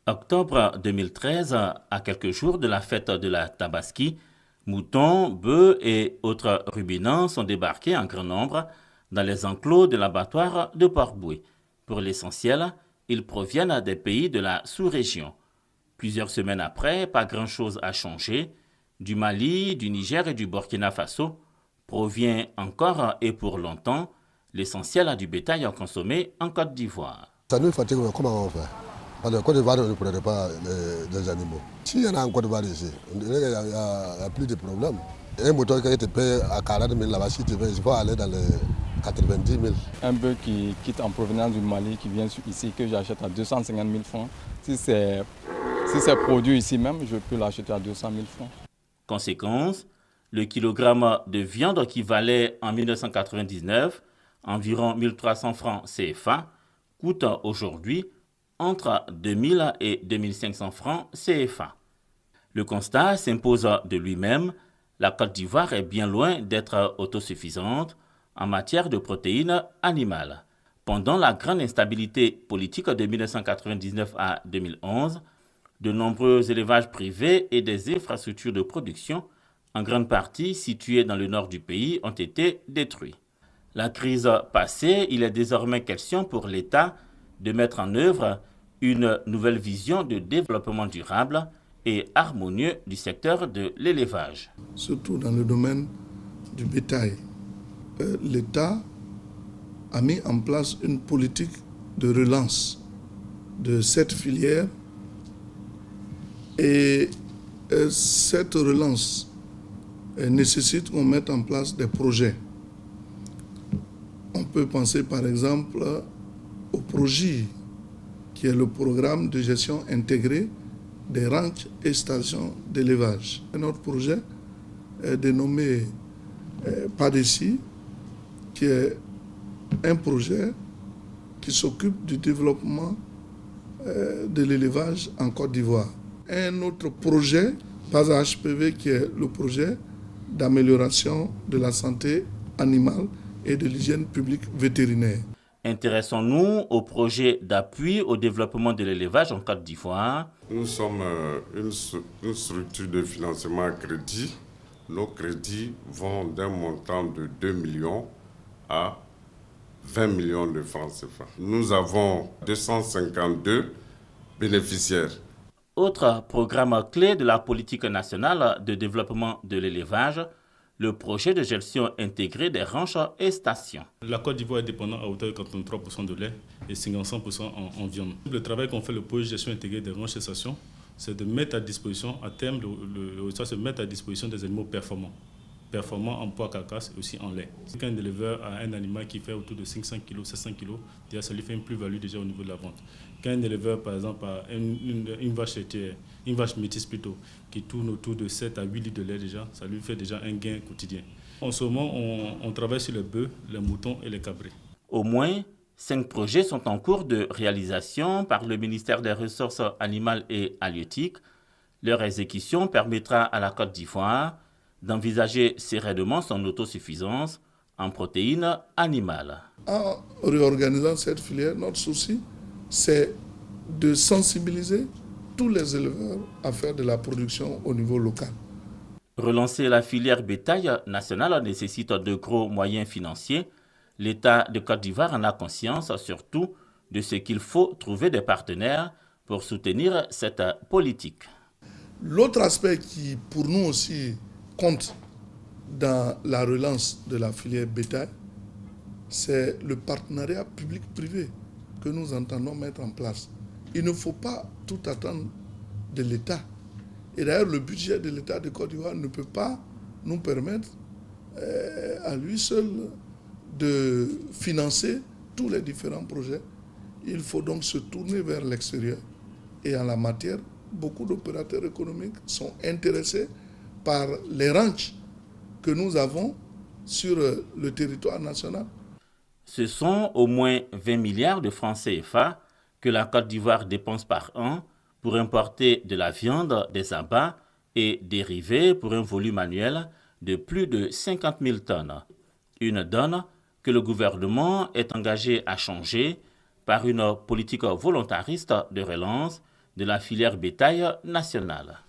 Octobre 2013, à quelques jours de la fête de la Tabaski, moutons, bœufs et autres ruminants sont débarqués en grand nombre dans les enclos de l'abattoir de Port-Bouët. Pour l'essentiel, ils proviennent des pays de la sous-région. Plusieurs semaines après, pas grand-chose a changé. Du Mali, du Niger et du Burkina Faso provient encore et pour longtemps l'essentiel du bétail consommé en Côte d'Ivoire. Ça nous fatigue, comment on fait? Parce que Côte d'Ivoire ne produit pas des animaux. S'il y en a en Côte d'Ivoire ici, il n'y a plus de problème. Un mouton qui te paye à 40 000 là-bas, si tu veux, il faut aller dans les 90 000. Un bœuf qui quitte en provenance du Mali, qui vient ici, que j'achète à 250 000 francs. Si c'est produit ici même, je peux l'acheter à 200 000 francs. Conséquence, le kilogramme de viande qui valait en 1999 environ 1300 francs CFA coûte aujourd'hui entre 2000 et 2500 francs CFA. Le constat s'impose de lui-même, la Côte d'Ivoire est bien loin d'être autosuffisante en matière de protéines animales. Pendant la grande instabilité politique de 1999 à 2011, de nombreux élevages privés et des infrastructures de production, en grande partie situées dans le nord du pays, ont été détruits. La crise passée, il est désormais question pour l'État de mettre en œuvre une nouvelle vision de développement durable et harmonieux du secteur de l'élevage. Surtout dans le domaine du bétail, l'État a mis en place une politique de relance de cette filière et cette relance nécessite qu'on mette en place des projets. On peut penser par exemple au projet qui est le programme de gestion intégrée des ranchs et stations d'élevage. Un autre projet est dénommé PADECI, qui est un projet qui s'occupe du développement de l'élevage en Côte d'Ivoire. Un autre projet, PASA-HPV, qui est le projet d'amélioration de la santé animale et de l'hygiène publique vétérinaire. Intéressons-nous au projet d'appui au développement de l'élevage en Côte d'Ivoire. Nous sommes une structure de financement à crédit. Nos crédits vont d'un montant de 2 millions à 20 millions de francs CFA. Nous avons 252 bénéficiaires. Autre programme clé de la politique nationale de développement de l'élevage, le projet de gestion intégrée des ranchs et stations. La Côte d'Ivoire est dépendante à hauteur de 83% de lait et 55% en viande. Le travail qu'on fait, le projet de gestion intégrée des ranchs et stations, c'est de mettre à disposition, à terme, ça se mettre à disposition des animaux performants en poids carcasse et aussi en lait. Quand un éleveur a un animal qui fait autour de 500 kg, 700 kg, déjà ça lui fait une plus-value déjà au niveau de la vente. Quand un éleveur, par exemple, a une vache laitière, une vache métisse plutôt, qui tourne autour de 7 à 8 litres de lait déjà, ça lui fait déjà un gain quotidien. En ce moment, on travaille sur les bœufs, les moutons et les cabrets. Au moins 5 projets sont en cours de réalisation par le ministère des Ressources animales et halieutiques. Leur exécution permettra à la Côte d'Ivoire d'envisager sereinement son autosuffisance en protéines animales. En réorganisant cette filière, notre souci, c'est de sensibiliser tous les éleveurs à faire de la production au niveau local. Relancer la filière bétail nationale nécessite de gros moyens financiers. L'État de Côte d'Ivoire en a conscience, surtout de ce qu'il faut trouver des partenaires pour soutenir cette politique. L'autre aspect qui, pour nous aussi, compte dans la relance de la filière bétail, c'est le partenariat public-privé que nous entendons mettre en place. Il ne faut pas tout attendre de l'État. Et d'ailleurs, le budget de l'État de Côte d'Ivoire ne peut pas nous permettre à lui seul de financer tous les différents projets. Il faut donc se tourner vers l'extérieur. Et en la matière, beaucoup d'opérateurs économiques sont intéressés par les ranchs que nous avons sur le territoire national. Ce sont au moins 20 milliards de francs CFA que la Côte d'Ivoire dépense par an pour importer de la viande, des abats et dérivés pour un volume annuel de plus de 50 000 tonnes. Une donne que le gouvernement est engagé à changer par une politique volontariste de relance de la filière bétail nationale.